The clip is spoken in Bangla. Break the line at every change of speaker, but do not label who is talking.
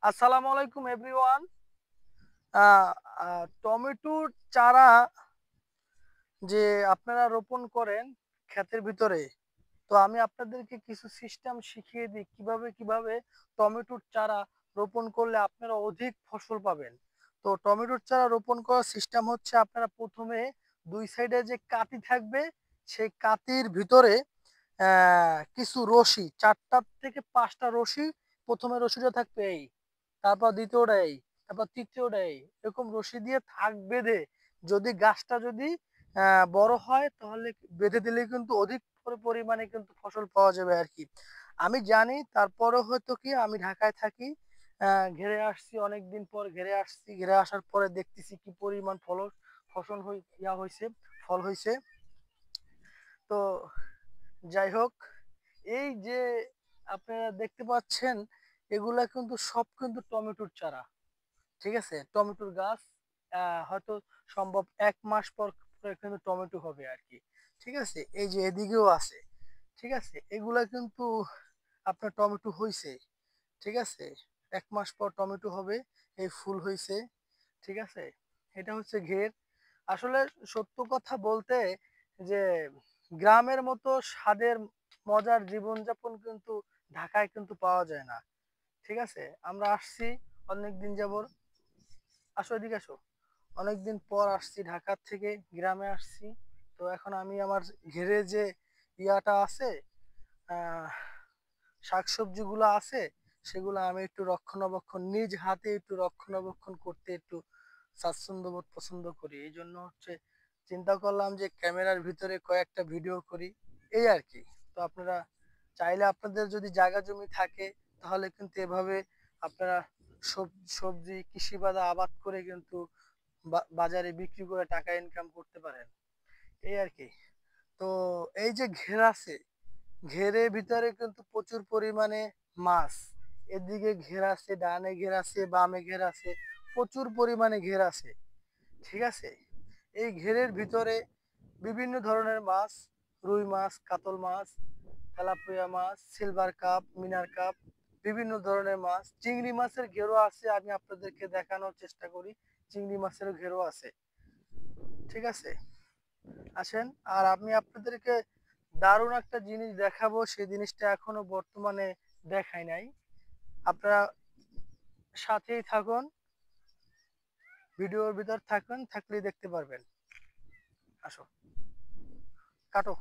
আসসালামু আলাইকুম এভরিওয়ান। টমেটোর চারা যে আপনারা রোপণ করেন ক্ষেতের ভিতরে, তো আমি আপনাদেরকে কিছু সিস্টেম শিখিয়ে দিই কিভাবে টমেটোর চারা রোপণ করলে আপনারা অধিক ফসল পাবেন। তো টমেটোর চারা রোপণ করার সিস্টেম হচ্ছে, আপনারা প্রথমে দুই সাইডে যে কাতি থাকবে সেই কাতির ভিতরে কিছু রশি, ৪টা থেকে ৫টা রশি, প্রথমে রশিটা থাকবে এই, তারপর দ্বিতীয়টা এই, তারপর তৃতীয়টা এই, এরকম রশি দিয়ে থাক বেঁধে যদি গাছটা যদি বড় হয় তাহলে বেঁধে দিলে কিন্তু অধিক পরিমাণে কিন্তু ফসল পাওয়া যাবে আর কি। আমি জানি, তারপরে হয়তো কি আমি ঢাকায় থাকি, ঘেরে আসছি অনেকদিন পর, ঘেরে আসছি, ঘেরে আসার পরে দেখতেছি কি পরিমাণ ফসল হয়েছে, ফল হয়েছে। তো যাই হোক, এই যে আপনারা দেখতে পাচ্ছেন, এগুলা কিন্তু সব কিন্তু টমেটোর চারা। ঠিক আছে, টমেটোর গাছ হয়তো সম্ভব ১ মাস পর পরে কিন্তু টমেটো হবে আর কি। ঠিক আছে, এই যে এদিকেও আছে। ঠিক আছে, এগুলা কিন্তু আপনার টমেটো হইছে। ঠিক আছে, ১ মাস পর টমেটো হবে, এই ফুল হইছে। ঠিক আছে, এটা হচ্ছে ঘের। আসলে সত্য কথা বলতে, যে গ্রামের মতো স্বাদের মজার জীবনযাপন কিন্তু ঢাকায় কিন্তু পাওয়া যায় না। ঠিক আছে, আমরা আসছি অনেকদিন যাবত, আসো এদিকে আসো, অনেকদিন পর আসছি ঢাকা থেকে, গ্রামে আসছি। তো এখন আমি আমার ঘেরে যে ইয়াটা আছে, আহ শাকসবজিগুলো আছে, সেগুলো আমি একটু রক্ষণাবেক্ষণ, নিজ হাতে একটু রক্ষণাবেক্ষণ করতে একটু স্বাচ্ছন্দ্য বোধ পছন্দ করি। এই জন্য হচ্ছে চিন্তা করলাম যে ক্যামেরার ভিতরে কয়েকটা ভিডিও করি, এই আর কি। তো আপনারা চাইলে, আপনাদের যদি জায়গা জমি থাকে, তাহলে কিন্তু এভাবে আপনারা সবজি কৃষি বাদা আবাদ করে কিন্তু বাজারে বিক্রি করে টাকা ইনকাম করতে পারেন, এই আর কি। তো এই যে ঘের আছে, ঘেরের ভিতরে কিন্তু প্রচুর পরিমাণে মাছ। এদিকে ঘের আছে, ডানে ঘের আছে, বামে ঘের আছে, প্রচুর পরিমাণে ঘের আছে। ঠিক আছে, এই ঘেরের ভিতরে বিভিন্ন ধরনের মাছ, রুই মাছ, কাতল মাছ, তেলাপিয়া মাছ, সিলভার কাপ, মিনার কাপ, বিভিন্ন ধরনের মাছ, চিংড়ি মাছের ঘেরও আছে। আমি আপনাদেরকে দেখানোর চেষ্টা করি, চিংড়ি মাছের ঘেরও আছে। ঠিক আছে, আসেন। আর আমি আপনাদেরকে দারুণ একটা জিনিস দেখাবো, সেই জিনিসটা এখনো বর্তমানে দেখাই নাই। আপনারা সাথেই থাকুন, ভিডিওর ভিতর থাকুন, থাকলেই দেখতে পারবেন। আসো, কাটো।